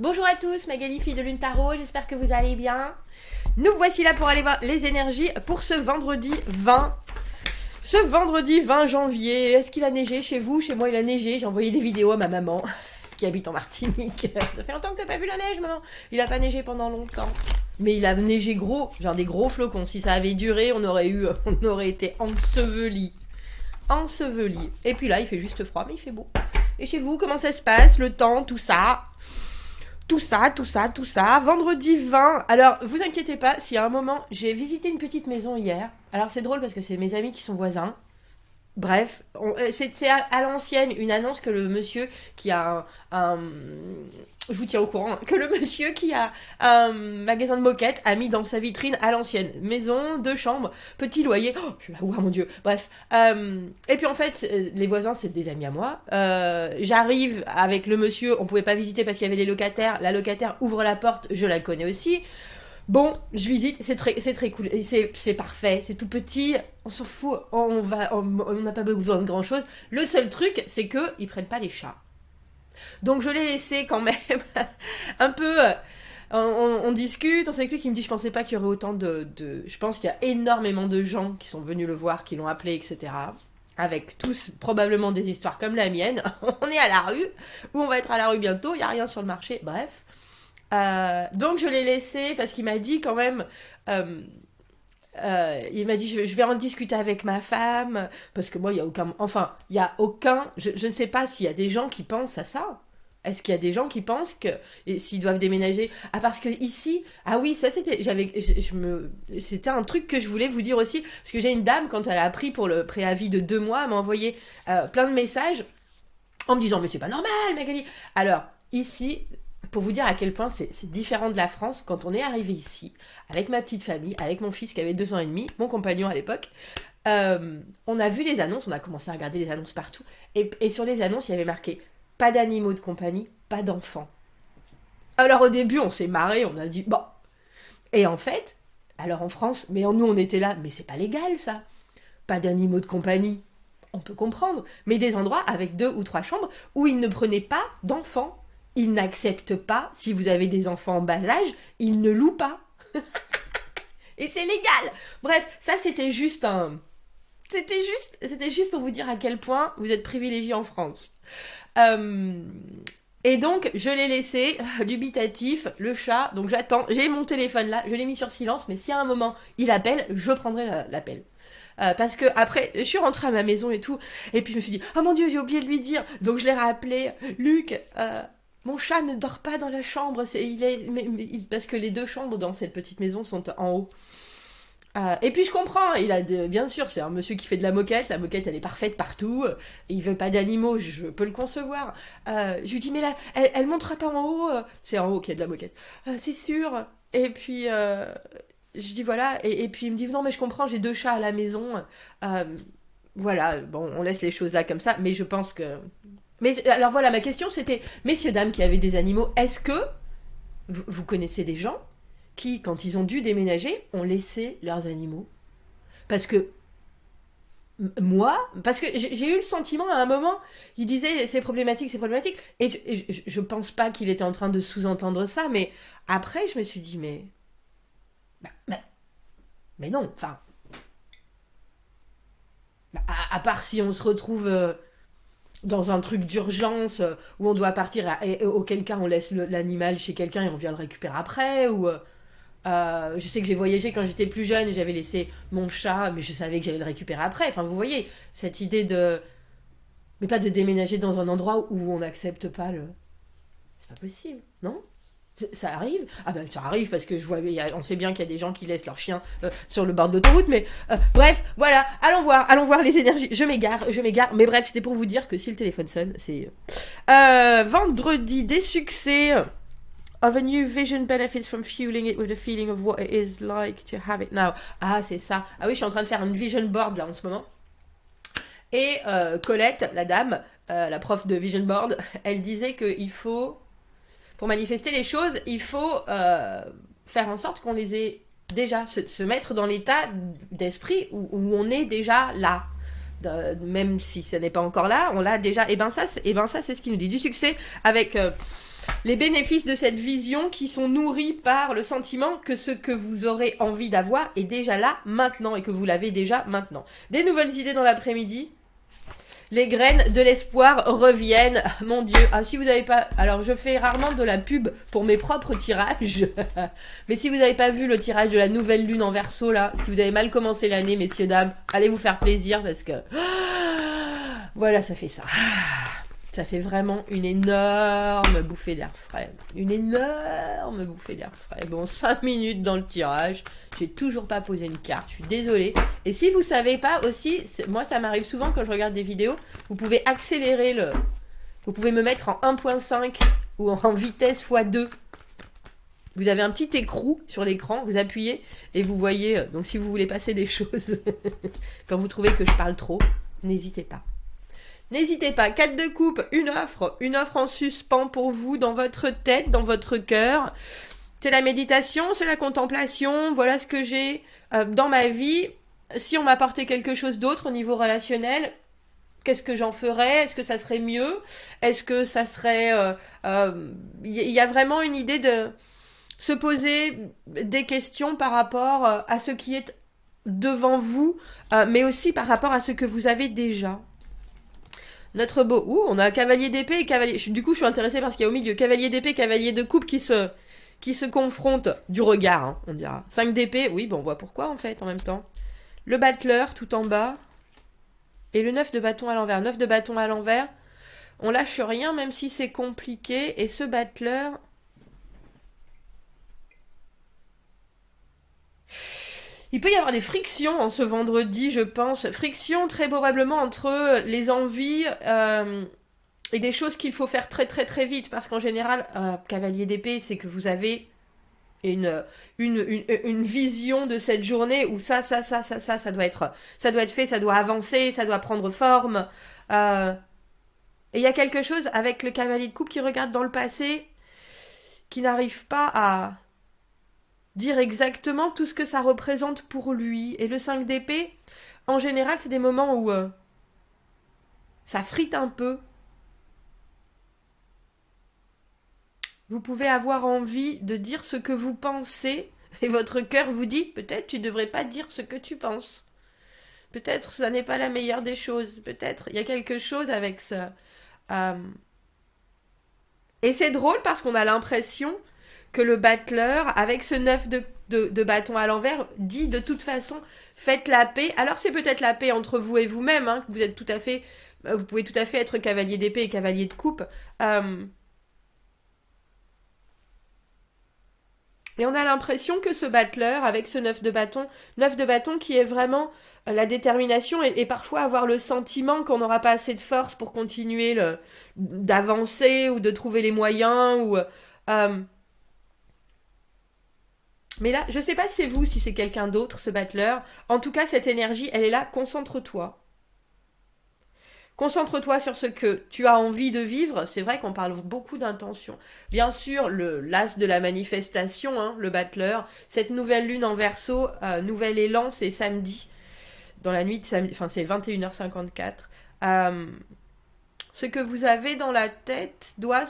Bonjour à tous, Magali, fille de Lune Tarot, j'espère que vous allez bien. Nous voici là pour aller voir les énergies pour ce vendredi 20. Ce vendredi 20 janvier, est-ce qu'il a neigé chez vous? Chez moi il a neigé, j'ai envoyé des vidéos à ma maman qui habite en Martinique. Ça fait longtemps que t'as pas vu la neige, maman. Il a pas neigé pendant longtemps. Mais il a neigé gros, genre des gros flocons. Si ça avait duré, on aurait été ensevelis. Ensevelis. Et puis là, il fait juste froid, mais il fait beau. Et chez vous, comment ça se passe? Le temps, tout ça? Tout ça. Vendredi 20. Alors, vous inquiétez pas, si à un moment, j'ai visité une petite maison hier. Alors, c'est drôle parce que c'est mes amis qui sont voisins. Bref, c'est à l'ancienne une annonce que le monsieur qui a je vous tiens au courant, que le monsieur qui a un magasin de moquettes a mis dans sa vitrine à l'ancienne. Maison, 2 chambres, petit loyer. Oh, je suis là, oh mon dieu. Bref. Et puis en fait, les voisins, c'est des amis à moi. J'arrive avec le monsieur, on pouvait pas visiter parce qu'il y avait les locataires. La locataire ouvre la porte, je la connais aussi. Bon, je visite, c'est très cool, c'est parfait, c'est tout petit, on s'en fout, on n'a pas besoin de grand chose. Le seul truc, c'est que ils prennent pas les chats. Donc je l'ai laissé quand même un peu. On discute, on s'explique, il me dit je pensais pas qu'il y aurait autant Je pense qu'il y a énormément de gens qui sont venus le voir, qui l'ont appelé, etc. Avec tous probablement des histoires comme la mienne. On est à la rue, ou on va être à la rue bientôt, il n'y a rien sur le marché, bref. Donc je l'ai laissé parce qu'il m'a dit quand même, il m'a dit je vais en discuter avec ma femme parce que moi il y a aucun, enfin il y a aucun, je ne sais pas s'il y a des gens qui pensent à ça. Est-ce qu'il y a des gens qui pensent que s'ils doivent déménager? Ah parce que ici, ah oui ça c'était, c'était un truc que je voulais vous dire aussi parce que j'ai une dame quand elle a appris pour le préavis de 2 mois, elle m'a envoyé plein de messages en me disant mais c'est pas normal Magali. Alors ici pour vous dire à quel point c'est différent de la France, quand on est arrivé ici, avec ma petite famille, avec mon fils qui avait 2 ans et demi, mon compagnon à l'époque, on a vu les annonces, on a commencé à regarder les annonces partout, et sur les annonces, il y avait marqué « Pas d'animaux de compagnie, pas d'enfants ». Alors au début, on s'est marré, on a dit « Bon ». Et en fait, alors en France, mais nous on était là, mais c'est pas légal ça. Pas d'animaux de compagnie, on peut comprendre, mais des endroits avec 2 ou 3 chambres où ils ne prenaient pas d'enfants. Ils n'acceptent pas, si vous avez des enfants en bas âge, ils ne louent pas. Et c'est légal. Bref, ça c'était juste C'était juste pour vous dire à quel point vous êtes privilégiés en France. Et donc, je l'ai laissé, dubitatif, le chat, donc j'attends, j'ai mon téléphone là, je l'ai mis sur silence, mais si à un moment il appelle, je prendrai l'appel. Parce que après, je suis rentrée à ma maison et tout, et puis je me suis dit, oh mon dieu, j'ai oublié de lui dire, donc je l'ai rappelé, Luc, mon chat ne dort pas dans la chambre, parce que les 2 chambres dans cette petite maison sont en haut. Et puis je comprends, bien sûr, c'est un monsieur qui fait de la moquette elle est parfaite partout, il veut pas d'animaux, je peux le concevoir. Je lui dis mais là, elle montera pas en haut, c'est en haut qu'il y a de la moquette. C'est sûr. Et puis je dis voilà, et puis il me dit non mais je comprends, j'ai 2 chats à la maison. Voilà, bon, on laisse les choses là comme ça, mais je pense que... Mais alors voilà, ma question c'était, messieurs, dames qui avaient des animaux, est-ce que vous connaissez des gens qui, quand ils ont dû déménager, ont laissé leurs animaux? Parce que parce que j'ai eu le sentiment à un moment, il disait c'est problématique, et je pense pas qu'il était en train de sous-entendre ça, mais après je me suis dit mais non, enfin, à part si on se retrouve dans un truc d'urgence où on doit partir et auquel cas on laisse l'animal chez quelqu'un et on vient le récupérer après, ou je sais que j'ai voyagé quand j'étais plus jeune et j'avais laissé mon chat, mais je savais que j'allais le récupérer après. Enfin, vous voyez, cette idée de... Mais pas de déménager dans un endroit où on n'accepte pas le... C'est pas possible, non? Ça arrive? Ah ben ça arrive parce que on sait bien qu'il y a des gens qui laissent leurs chiens sur le bord de l'autoroute, mais bref, voilà, allons voir les énergies. Je m'égare, mais bref, c'était pour vous dire que si le téléphone sonne, c'est... vendredi, des succès... Of a new vision benefits from fueling it with a feeling of what it is like to have it now. Ah, c'est ça. Ah oui, je suis en train de faire une vision board là en ce moment. Et Colette, la dame, la prof de vision board, elle disait qu'il faut, pour manifester les choses, il faut faire en sorte qu'on les ait déjà, se mettre dans l'état d'esprit où on est déjà là. Même si ce n'est pas encore là, on l'a déjà. Et ben ça c'est ce qui nous dit du succès avec les bénéfices de cette vision qui sont nourris par le sentiment que ce que vous aurez envie d'avoir est déjà là, maintenant, et que vous l'avez déjà maintenant. Des nouvelles idées dans l'après-midi. Les graines de l'espoir reviennent. Mon Dieu. Ah, si vous n'avez pas... Alors, je fais rarement de la pub pour mes propres tirages. Mais si vous n'avez pas vu le tirage de la nouvelle lune en Verseau, là, si vous avez mal commencé l'année, messieurs, dames, allez vous faire plaisir parce que... Voilà, ça fait ça. Ça fait vraiment une énorme bouffée d'air frais. Une énorme bouffée d'air frais. Bon, 5 minutes dans le tirage. J'ai toujours pas posé une carte. Je suis désolée. Et si vous savez pas aussi, moi ça m'arrive souvent quand je regarde des vidéos, vous pouvez accélérer le... Vous pouvez me mettre en 1.5 ou en vitesse x2. Vous avez un petit écrou sur l'écran, vous appuyez et vous voyez. Donc si vous voulez passer des choses, quand vous trouvez que je parle trop, n'hésitez pas. N'hésitez pas, 4 de coupe, une offre en suspens pour vous, dans votre tête, dans votre cœur. C'est la méditation, c'est la contemplation, voilà ce que j'ai dans ma vie. Si on m'apportait quelque chose d'autre au niveau relationnel, qu'est-ce que j'en ferais? Est-ce que ça serait mieux? Est-ce que ça serait... y a vraiment une idée de se poser des questions par rapport à ce qui est devant vous, mais aussi par rapport à ce que vous avez déjà. Notre beau... Ouh, on a cavalier d'épée et cavalier... Du coup, je suis intéressée par ce qu'il y a au milieu. Cavalier d'épée, cavalier de coupe qui se confrontent du regard, hein, on dira. 5 d'épée, oui, bon, on voit pourquoi, en fait, en même temps. Le battleur, tout en bas. Et le 9 de bâton à l'envers. 9 de bâton à l'envers. On lâche rien, même si c'est compliqué. Et ce battleur... Il peut y avoir des frictions en ce vendredi, je pense. Frictions très probablement entre les envies et des choses qu'il faut faire très très très vite. Parce qu'en général, cavalier d'épée, c'est que vous avez une vision de cette journée où ça doit être fait, ça doit avancer, ça doit prendre forme. Et il y a quelque chose avec le cavalier de coupe qui regarde dans le passé, qui n'arrive pas à... dire exactement tout ce que ça représente pour lui. Et le 5 d'épée, en général, c'est des moments où ça frite un peu. Vous pouvez avoir envie de dire ce que vous pensez, et votre cœur vous dit, peut-être tu devrais pas dire ce que tu penses. Peut-être ça n'est pas la meilleure des choses. Peut-être il y a quelque chose avec ça. Et c'est drôle parce qu'on a l'impression que le battleur, avec ce 9 de bâton à l'envers, dit de toute façon, faites la paix. Alors c'est peut-être la paix entre vous et vous-même, hein, que vous êtes tout à fait, vous pouvez tout à fait être cavalier d'épée et cavalier de coupe. Et on a l'impression que ce battleur, avec ce 9 de bâton qui est vraiment la détermination et parfois avoir le sentiment qu'on n'aura pas assez de force pour continuer d'avancer ou de trouver les moyens ou... Mais là, je sais pas si c'est vous, si c'est quelqu'un d'autre, ce battleur. En tout cas, cette énergie, elle est là. Concentre-toi. Concentre-toi sur ce que tu as envie de vivre. C'est vrai qu'on parle beaucoup d'intention. Bien sûr, l'as de la manifestation, hein, le battleur. Cette nouvelle lune en Verseau, nouvel élan, c'est samedi. Dans la nuit de samedi, enfin c'est 21h54. Ce que vous avez dans la tête doit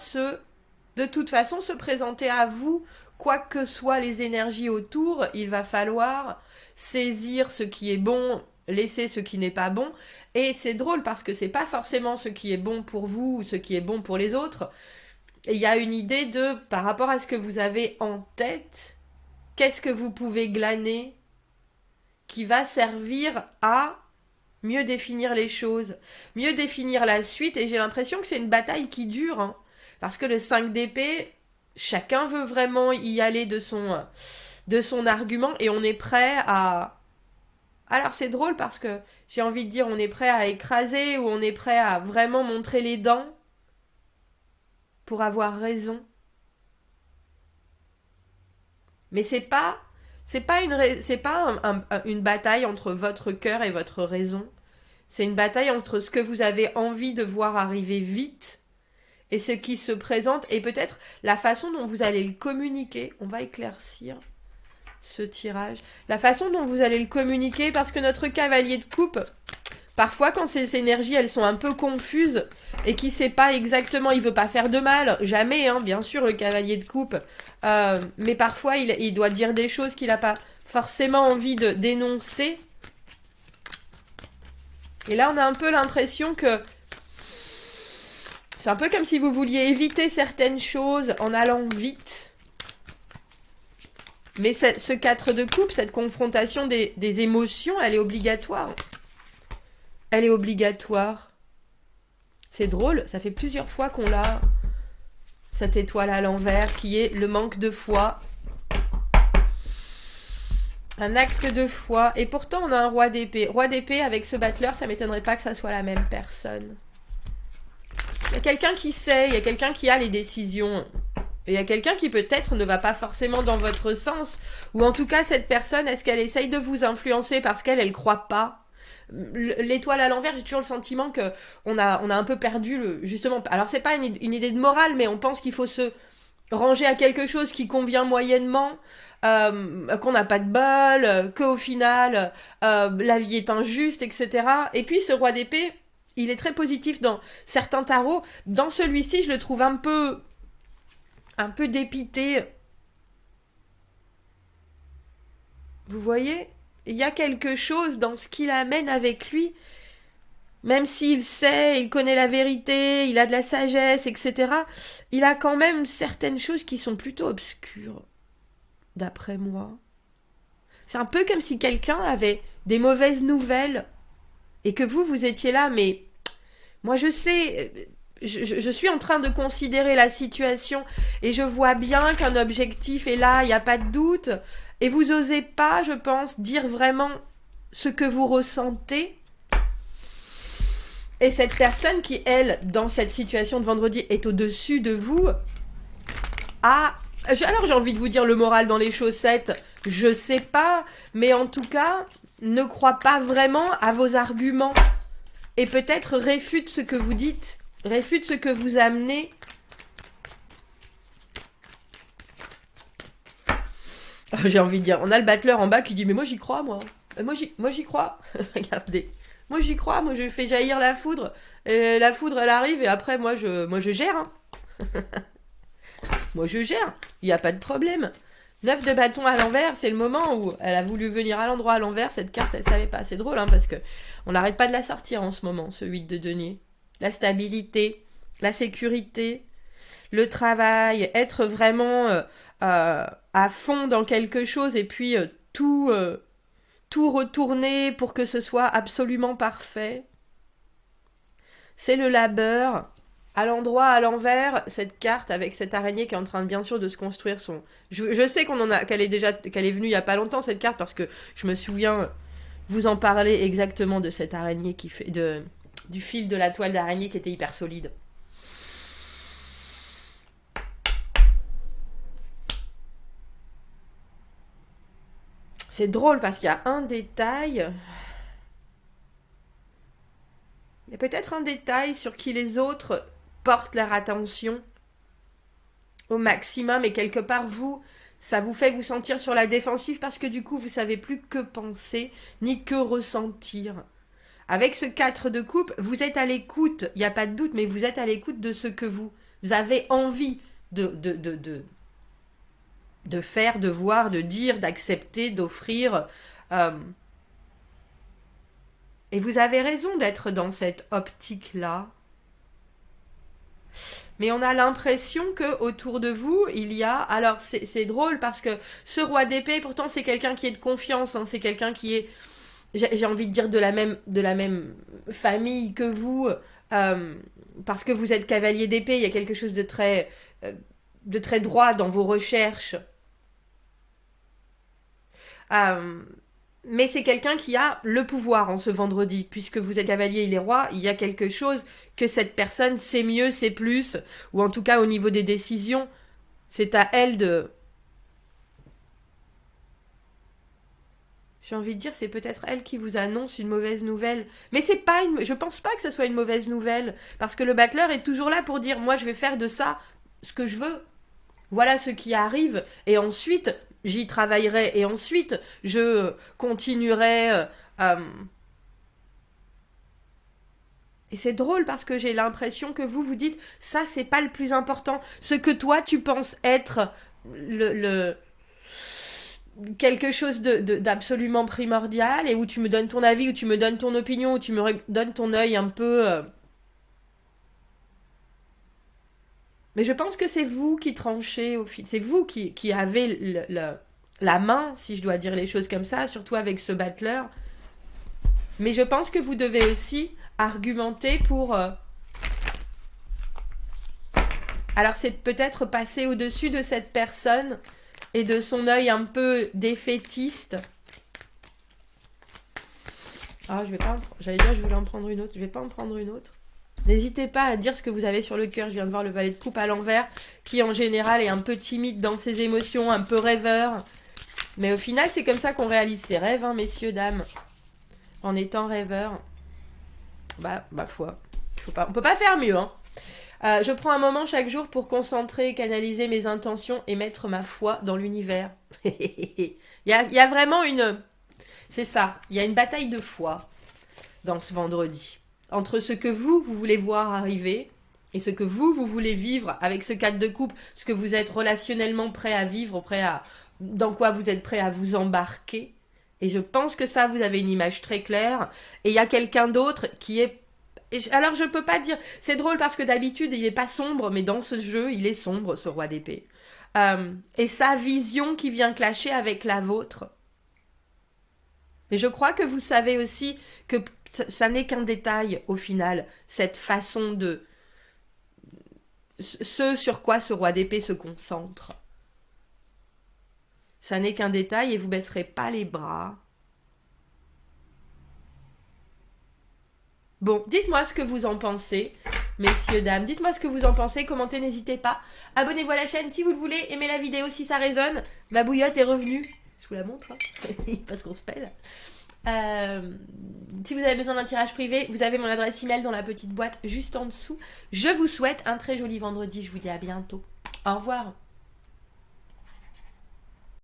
de toute façon se présenter à vous. Quoi que soient les énergies autour, il va falloir saisir ce qui est bon, laisser ce qui n'est pas bon. Et c'est drôle parce que c'est pas forcément ce qui est bon pour vous ou ce qui est bon pour les autres. Et il y a une idée de, par rapport à ce que vous avez en tête, qu'est-ce que vous pouvez glaner qui va servir à mieux définir les choses, mieux définir la suite. Et j'ai l'impression que c'est une bataille qui dure, hein, parce que le 5 d'épée... Chacun veut vraiment y aller de son argument et on est prêt à... Alors c'est drôle parce que j'ai envie de dire on est prêt à écraser ou on est prêt à vraiment montrer les dents pour avoir raison. Mais c'est pas une bataille entre votre cœur et votre raison. C'est une bataille entre ce que vous avez envie de voir arriver vite et ce qui se présente, et peut-être la façon dont vous allez le communiquer. On va éclaircir ce tirage. La façon dont vous allez le communiquer, parce que notre cavalier de coupe, Parfois, quand ces énergies, elles sont un peu confuses et qu'il sait pas exactement, il veut pas faire de mal, jamais, hein, bien sûr, le cavalier de coupe. Mais parfois, il doit dire des choses qu'il a pas forcément envie de dénoncer. Et là, on a un peu l'impression que c'est un peu comme si vous vouliez éviter certaines choses en allant vite. Mais ce 4 de coupe, cette confrontation des émotions, elle est obligatoire. Elle est obligatoire. C'est drôle, ça fait plusieurs fois qu'on l'a, cette étoile à l'envers, qui est le manque de foi. Un acte de foi. Et pourtant, on a un roi d'épée. Roi d'épée avec ce battleur, ça m'étonnerait pas que ça soit la même personne. Il y a quelqu'un qui sait, il y a quelqu'un qui a les décisions. Et il y a quelqu'un qui peut-être ne va pas forcément dans votre sens. Ou en tout cas, cette personne, est-ce qu'elle essaye de vous influencer parce qu'elle croit pas? L'étoile à l'envers, j'ai toujours le sentiment que on a un peu perdu justement. Alors c'est pas une idée de morale, mais on pense qu'il faut se ranger à quelque chose qui convient moyennement, qu'on n'a pas de bol, qu'au final la vie est injuste, etc. Et puis ce roi d'épée, il est très positif dans certains tarots. Dans celui-ci, je le trouve un peu dépité. Vous voyez? Il y a quelque chose dans ce qu'il amène avec lui, même s'il sait, il connaît la vérité, il a de la sagesse, etc. Il a quand même certaines choses qui sont plutôt obscures, d'après moi. C'est un peu comme si quelqu'un avait des mauvaises nouvelles et que vous étiez là, mais moi je sais, je suis en train de considérer la situation et je vois bien qu'un objectif est là, il n'y a pas de doute. Et vous osez pas, je pense, dire vraiment ce que vous ressentez. Et cette personne qui, elle, dans cette situation de vendredi, est au-dessus de vous, a... Alors j'ai envie de vous dire le moral dans les chaussettes, je sais pas, mais en tout cas, ne croit pas vraiment à vos arguments. Et peut-être réfute ce que vous dites, réfute ce que vous amenez. J'ai envie de dire, on a le battleur en bas qui dit mais moi j'y crois moi. Moi j'y crois. Regardez. Moi j'y crois, moi je fais jaillir la foudre. Et la foudre elle arrive et après moi je gère. Hein. Moi je gère. Il n'y a pas de problème. 9 de bâton à l'envers, c'est le moment où elle a voulu venir à l'endroit à l'envers. Cette carte elle savait pas. C'est drôle hein, parce que on n'arrête pas de la sortir en ce moment, ce 8 de denier. La stabilité, la sécurité, le travail, être vraiment à fond dans quelque chose et puis tout retourner pour que ce soit absolument parfait. C'est le labeur. À l'endroit, à l'envers, cette carte avec cette araignée qui est en train bien sûr de se construire son... Je sais qu'elle est venue il y a pas longtemps cette carte parce que je me souviens vous en parler exactement de cette araignée qui fait du fil de la toile d'araignée qui était hyper solide. C'est drôle parce qu'il y a un détail. Il y a peut-être un détail sur qui les autres portent leur attention au maximum et quelque part vous, ça vous fait vous sentir sur la défensive parce que du coup vous savez plus que penser ni que ressentir. Avec ce 4 de coupe, vous êtes à l'écoute, il n'y a pas de doute, mais vous êtes à l'écoute de ce que vous avez envie de faire, de voir, de dire, d'accepter, d'offrir. Et vous avez raison d'être dans cette optique-là. Mais on a l'impression que autour de vous, il y a... Alors, c'est drôle parce que ce roi d'épée, pourtant, c'est quelqu'un qui est de confiance. Hein, c'est quelqu'un qui est, j'ai envie de dire, de la même famille que vous. Parce que vous êtes cavalier d'épée, il y a quelque chose de très droit dans vos recherches. Mais c'est quelqu'un qui a le pouvoir en ce vendredi. Puisque vous êtes cavalier, il est roi, il y a quelque chose que cette personne sait mieux, sait plus, ou en tout cas au niveau des décisions, c'est à elle de... J'ai envie de dire, c'est peut-être elle qui vous annonce une mauvaise nouvelle. Mais c'est pas une... Je pense pas que ce soit une mauvaise nouvelle. Parce que le battleur est toujours là pour dire, moi je vais faire de ça ce que je veux. Voilà ce qui arrive. Et ensuite... j'y travaillerai et ensuite je continuerai Et c'est drôle parce que j'ai l'impression que vous dites, ça c'est pas le plus important. Ce que toi tu penses être quelque chose d'absolument primordial et où tu me donnes ton avis, où tu me donnes ton opinion, où tu me donnes ton œil un peu... Mais je pense que c'est vous qui tranchez au fil. C'est vous qui avez la main, si je dois dire les choses comme ça, surtout avec ce battleur. Mais je pense que vous devez aussi argumenter pour... Alors c'est peut-être passer au-dessus de cette personne et de son œil un peu défaitiste. Ah, je vais pas... J'allais dire, je voulais en prendre une autre. Je vais pas en prendre une autre. N'hésitez pas à dire ce que vous avez sur le cœur. Je viens de voir le valet de coupe à l'envers, qui en général est un peu timide dans ses émotions, un peu rêveur. Mais au final, c'est comme ça qu'on réalise ses rêves, hein, messieurs, dames. En étant rêveur. Bah, ma foi. On peut pas faire mieux, hein. Je prends un moment chaque jour pour concentrer, canaliser mes intentions et mettre ma foi dans l'univers. Il y a vraiment une... C'est ça, il y a une bataille de foi dans ce vendredi. Entre ce que vous voulez voir arriver et ce que vous voulez vivre avec ce 4 de coupe, ce que vous êtes relationnellement prêt à vivre, dans quoi vous êtes prêt à vous embarquer. Et je pense que ça, vous avez une image très claire. Et il y a quelqu'un d'autre qui est... Alors je peux pas dire... C'est drôle parce que d'habitude, il est pas sombre, mais dans ce jeu, il est sombre, ce roi d'épée. Et sa vision qui vient clasher avec la vôtre. Mais je crois que vous savez aussi que ça n'est qu'un détail au final, cette façon de... Ce sur quoi ce roi d'épée se concentre. Ça n'est qu'un détail et vous baisserez pas les bras. Bon, dites-moi ce que vous en pensez, messieurs, dames. Dites-moi ce que vous en pensez, commentez, n'hésitez pas. Abonnez-vous à la chaîne si vous le voulez, aimez la vidéo si ça résonne. Ma bouillotte est revenue. Je vous la montre, hein. Parce qu'on se pèle. Si vous avez besoin d'un tirage privé, vous avez mon adresse email dans la petite boîte juste en dessous. Je vous souhaite un très joli vendredi. Je vous dis à bientôt. Au revoir.